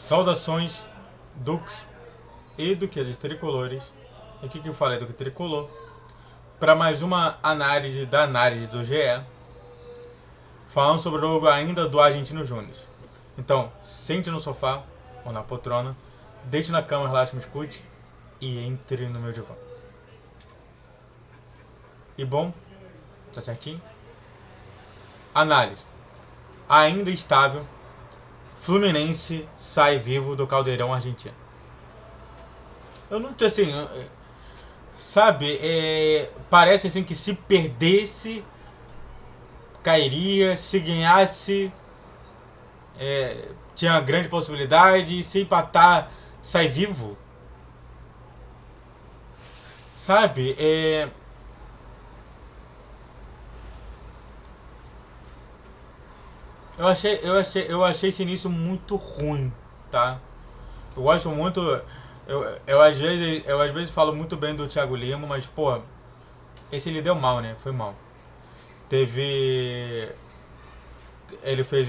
Saudações, Dux e Duquesas Tricolores. Aqui que eu falei do que tricolor. Para mais uma análise do GE. Falando sobre o jogo ainda do Argentino Júnior. Então, sente no sofá ou na poltrona, deite na cama, relaxe, me escute e entre no meu divã. E bom, tá certinho? Análise. Ainda estável, Fluminense sai vivo do caldeirão argentino. Eu não sei assim, sabe, parece assim que se perdesse cairia, se ganhasse tinha uma grande possibilidade, se empatar sai vivo, sabe, eu achei esse início muito ruim, tá? Eu gosto muito. Eu às vezes falo muito bem do Thiago Lima, mas, pô, esse ele deu mal, né? Foi mal. Teve. Ele fez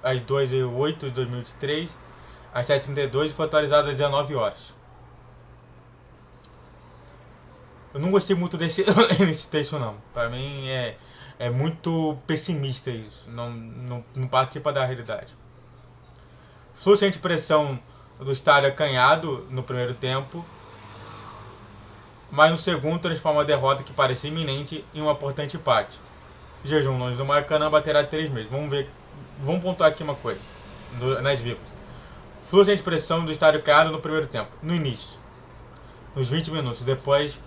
às 2h08 de 2023, às 7h32 e foi atualizado às 19 horas. Eu não gostei muito desse texto, não. Pra mim é muito pessimista isso. Não participa da realidade. Fluxo de pressão do estádio acanhado no primeiro tempo, mas no segundo transforma a derrota que parecia iminente em um importante empate. Jejum longe do Maracanã baterá 3 meses. Vamos ver. Vamos pontuar aqui uma coisa nas vírgulas. Fluxo de pressão do estádio acanhado no primeiro tempo, no início, nos 20 minutos, depois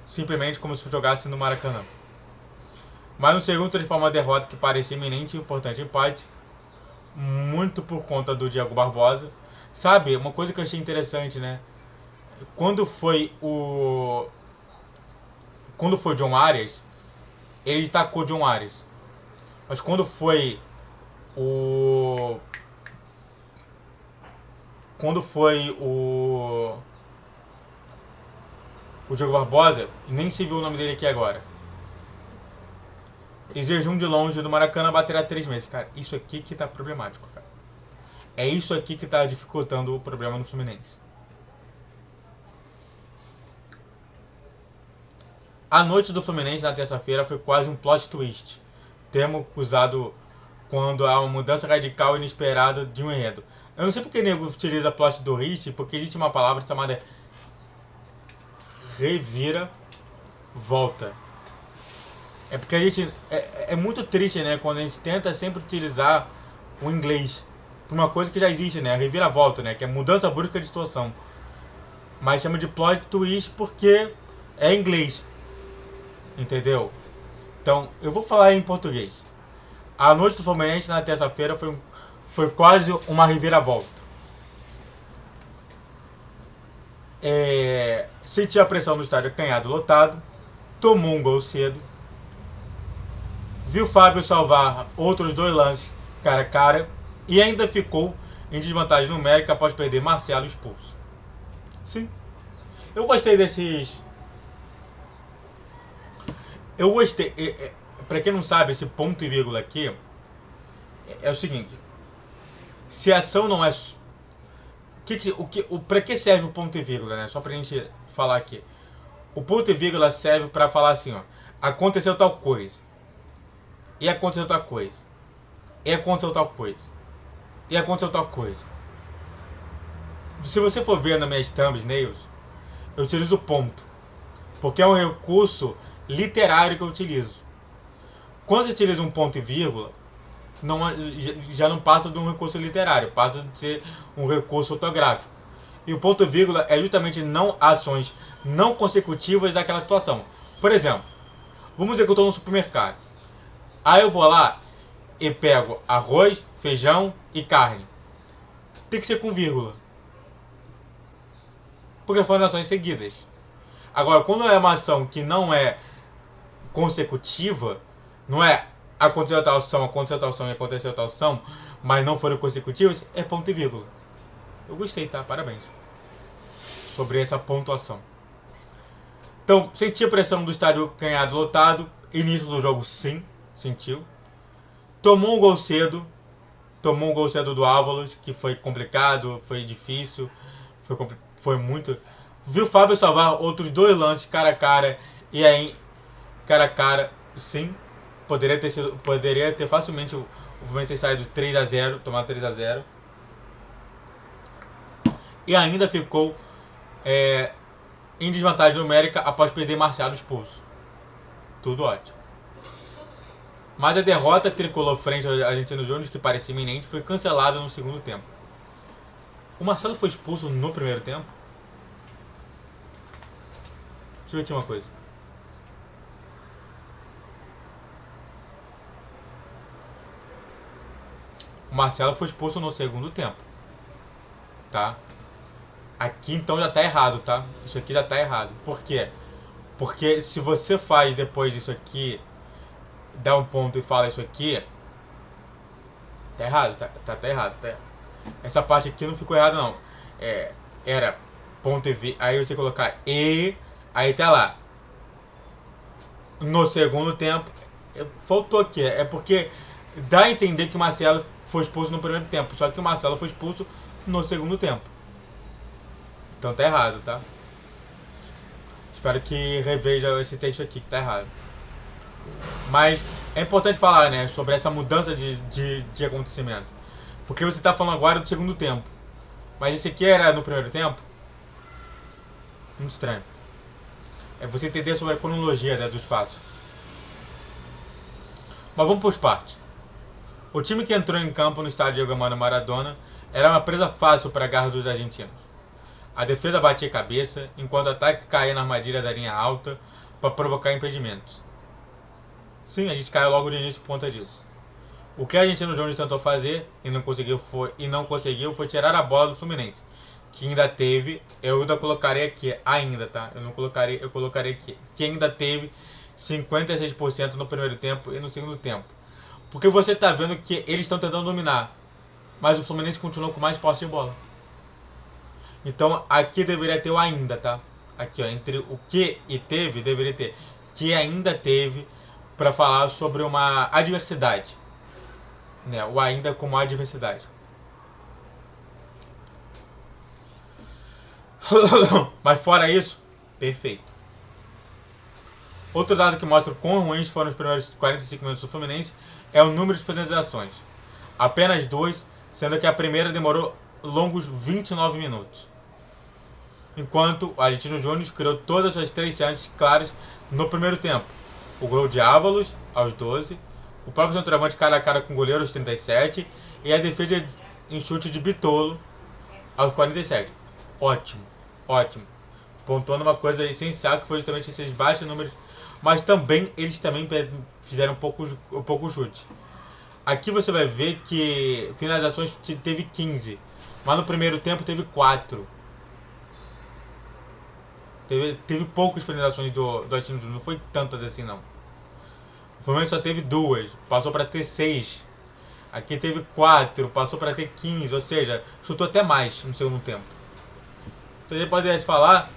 simplesmente como se jogasse no Maracanã. Mas no segundo transforma a derrota que parecia iminente em um importante empate, muito por conta do Diego Barbosa. Sabe, uma coisa que eu achei interessante, né? Quando foi o John Arias, ele destacou John Arias. Mas quando foi o Diego Barbosa, nem se viu o nome dele aqui agora. E jejum de longe do Maracanã baterá 3 meses. Cara, isso aqui que tá problemático, cara. É isso aqui que tá dificultando o problema no Fluminense. A noite do Fluminense na terça-feira foi quase um plot twist, termo usado quando há uma mudança radical e inesperada de um enredo. Eu não sei porque o nego utiliza plot twist, porque existe uma palavra chamada revira volta. É porque a gente é muito triste, né, quando a gente tenta sempre utilizar o inglês para uma coisa que já existe, né, a reviravolta, né, que é mudança brusca de situação. Mas chama de plot twist porque é inglês. Entendeu? Então, eu vou falar em português. A noite do Fluminense na terça-feira foi quase uma reviravolta. Sentiu a pressão no estádio acanhado lotado, tomou um gol cedo, viu Fábio salvar outros 2 lances cara a cara e ainda ficou em desvantagem numérica após perder Marcelo expulso. Sim, eu gostei desses. Eu gostei. Pra quem não sabe, esse ponto e vírgula aqui é o seguinte: se a ação não é. Pra que serve o ponto e vírgula, né? Só pra gente falar aqui. O ponto e vírgula serve pra falar assim, ó. Aconteceu tal coisa. E aconteceu tal coisa. E aconteceu tal coisa. E aconteceu tal coisa. Se você for ver nas minhas thumbnails, eu utilizo ponto. Porque é um recurso literário que eu utilizo. Quando você utiliza um ponto e vírgula, já não passa de um recurso literário, passa de ser um recurso ortográfico. E o ponto e vírgula é justamente não ações não consecutivas daquela situação. Por exemplo, vamos dizer que eu estou no supermercado. Aí eu vou lá e pego arroz, feijão e carne. Tem que ser com vírgula. Porque foram ações seguidas. Agora, quando é uma ação que não é consecutiva, não é aconteceu tal ação e aconteceu tal ação, mas não foram consecutivas, é ponto e vírgula. Eu gostei, tá? Parabéns. Sobre essa pontuação. Então, senti a pressão do estádio acanhado lotado. Início do jogo, sim, sentiu. Tomou um gol cedo. tomou um gol cedo do Ávalos, que foi complicado, foi difícil, foi muito. Viu o Fábio salvar outros 2 lances cara a cara, e aí, cara a cara, sim, poderia ter facilmente o Fluminense ter saído 3-0, tomado 3-0. E ainda ficou em desvantagem numérica após perder Marcelo expulso. Tudo ótimo. Mas a derrota tricolor frente ao Argentino Júnior, que parecia iminente, foi cancelada no segundo tempo. O Marcelo foi expulso no primeiro tempo? Deixa eu ver aqui uma coisa. O Marcelo foi expulso no segundo tempo. Tá? Aqui então já tá errado, tá? Isso aqui já tá errado. Por quê? Porque se você faz depois disso aqui, dá um ponto e fala isso aqui, tá errado, tá errado. Tá. Essa parte aqui não ficou errada não. Era ponto e v, aí você colocar e, aí tá lá. No segundo tempo, faltou aqui. É porque dá a entender que o Marcelo foi expulso no primeiro tempo, só que o Marcelo foi expulso no segundo tempo. Então tá errado, tá? Espero que reveja esse texto aqui que tá errado. Mas é importante falar, né, sobre essa mudança de acontecimento. Porque você tá falando agora do segundo tempo. Mas esse aqui era no primeiro tempo? Muito estranho. É você entender sobre a cronologia, né, dos fatos. Mas vamos por partes. O time que entrou em campo no estádio Diego Armando Maradona era uma presa fácil para a garra dos argentinos. A defesa batia cabeça, enquanto o ataque caía na armadilha da linha alta para provocar impedimentos. Sim, a gente caiu logo no início por conta disso. O que a Argentino Júnior tentou fazer e não conseguiu foi tirar a bola do Fluminense, que ainda teve, eu ainda colocarei aqui, ainda, tá? Eu colocarei aqui, que ainda teve 56% no primeiro tempo e no segundo tempo. Porque você tá vendo que eles estão tentando dominar, mas o Fluminense continuou com mais posse de bola. Então aqui deveria ter o ainda, tá? Aqui, ó, entre o que e teve, deveria ter que ainda teve, para falar sobre uma adversidade, né? O ainda como adversidade. Mas fora isso, perfeito. Outro dado que mostra o quão ruins foram os primeiros 45 minutos do Fluminense é o número de finalizações. Apenas 2, sendo que a primeira demorou longos 29 minutos. Enquanto o Argentino Júnior criou todas as suas 3 chances claras no primeiro tempo. O gol de Ávalos, aos 12, o próprio centroavante cara a cara com o goleiro, aos 37, e a defesa em chute de Bitolo, aos 47. Ótimo, ótimo. Pontuando uma coisa essencial, que foi justamente esses baixos números, mas também eles também fizeram um pouco chute. Aqui você vai ver que finalizações teve 15, mas no primeiro tempo teve 4. Teve poucas finalizações do Argentino Júnior, não foi tantas assim não. O Fluminense só teve 2, passou para ter 6. Aqui teve 4, passou para ter 15, ou seja, chutou até mais no segundo tempo. Então a gente pode falar,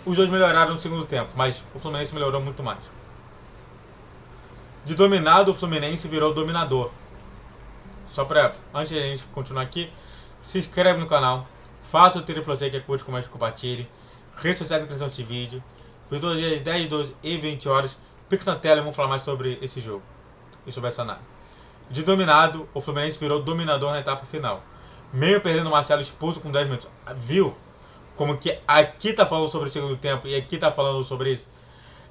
os dois melhoraram no segundo tempo, mas o Fluminense melhorou muito mais. De dominado, o Fluminense virou dominador. Só para, antes de a gente continuar aqui, se inscreve no canal, faça o triplo C que é curte, comente, compartilhe. Rede social de inscrição desse vídeo. Por todos os dias 10, 12 e 20 horas. Pix na tela e vamos falar mais sobre esse jogo e sobre essa análise. De dominado, o Fluminense virou dominador na etapa final. Meio perdendo o Marcelo expulso com 10 minutos. Viu? Como que aqui tá falando sobre o segundo tempo e aqui tá falando sobre isso.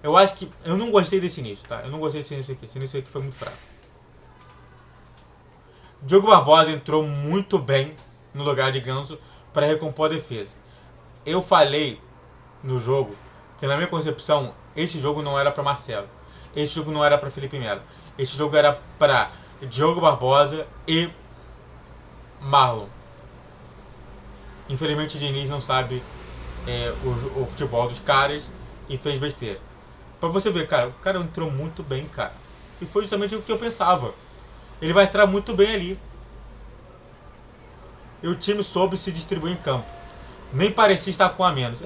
Eu acho que... Eu não gostei desse início, tá? Eu não gostei desse início aqui. Esse início aqui foi muito fraco. Diogo Barbosa entrou muito bem no lugar de Ganso para recompor a defesa. Eu falei no jogo que, na minha concepção, esse jogo não era para Marcelo, esse jogo não era para Felipe Melo, esse jogo era para Diogo Barbosa e Marlon. Infelizmente o Diniz não sabe o futebol dos caras e fez besteira. Pra você ver, cara, o cara entrou muito bem, cara, e foi justamente o que eu pensava. Ele vai entrar muito bem ali. E o time soube se distribuir em campo. Nem parecia estar com a menos.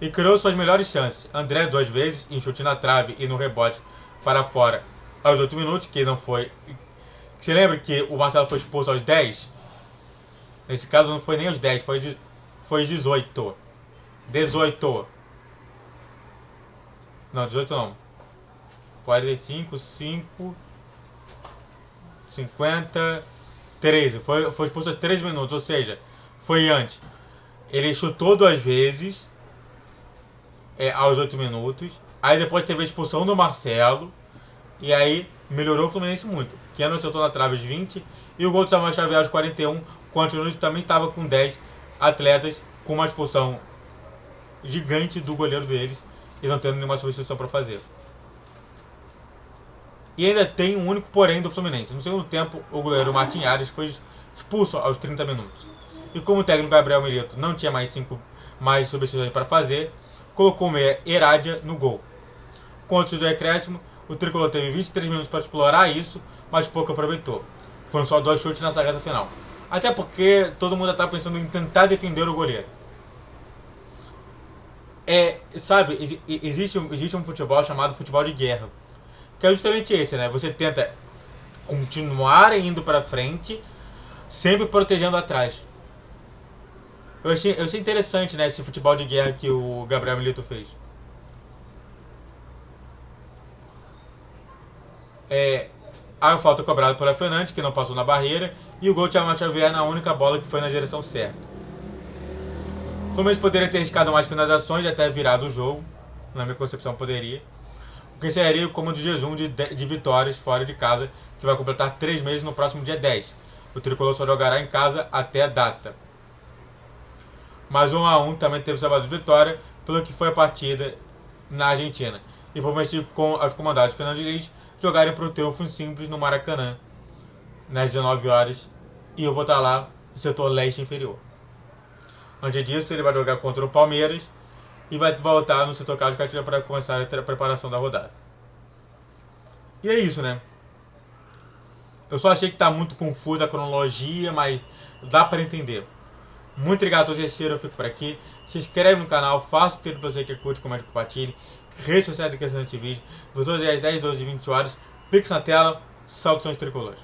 E criou suas melhores chances. André 2 vezes, em chute na trave e no rebote para fora. aos 8 minutos, que não foi... Você lembra que o Marcelo foi expulso aos 10? Nesse caso não foi nem aos 10, foi 18. 18. Não, 18 não. 45, 5, 50, 13. Foi expulso aos 3 minutos, ou seja, foi antes. Ele chutou 2 vezes aos 8 minutos. Aí depois teve a expulsão do Marcelo. E aí melhorou o Fluminense muito. Keno acertou na trave aos 20. E o gol do Samuel Xavier aos 41. Quando o Nunes também estava com 10 atletas, com uma expulsão gigante do goleiro deles. E não tendo nenhuma substituição para fazer. E ainda tem um único porém do Fluminense. No segundo tempo, o goleiro Martin Ares foi expulso aos 30 minutos. E como o técnico Gabriel Milito não tinha mais substituições para fazer, colocou o meia Herádia no gol. Com o do acréscimo, o Tricolor teve 23 minutos para explorar isso, mas pouco aproveitou. Foram só 2 chutes na reta final. Até porque todo mundo está pensando em tentar defender o goleiro. Sabe, existe um futebol chamado futebol de guerra. Que é justamente esse, né? Você tenta continuar indo para frente, sempre protegendo atrás. Eu achei interessante, né, esse futebol de guerra que o Gabriel Milito fez. A falta cobrada por Fernandes, que não passou na barreira, e o gol de Samuel Xavier na única bola que foi na direção certa. O Fluminense poderia ter arriscado mais finalizações e até virado o jogo. Na minha concepção, poderia. O que seria o comando de jejum de vitórias fora de casa, que vai completar 3 meses no próximo dia 10. O Tricolor só jogará em casa até a data. Mas 1-1 também teve sábado de vitória, pelo que foi a partida na Argentina. E prometi com os comandados Fernando Diniz jogarem para o triunfo simples no Maracanã, nas 19 horas. E eu vou estar lá no setor leste inferior. Antes disso, ele vai jogar contra o Palmeiras e vai voltar no setor Carlos Catira para começar a preparação da rodada. E é isso, né? Eu só achei que tá muito confusa a cronologia, mas dá para entender. Muito obrigado a todos que assistiram, eu fico por aqui. Se inscreve no canal, faça o texto para você que curte, comente, compartilhe. Redes sociais do Questão desse vídeo. Todos às 10, 12 e 20 horas. Pix na tela. Saudações tricolores.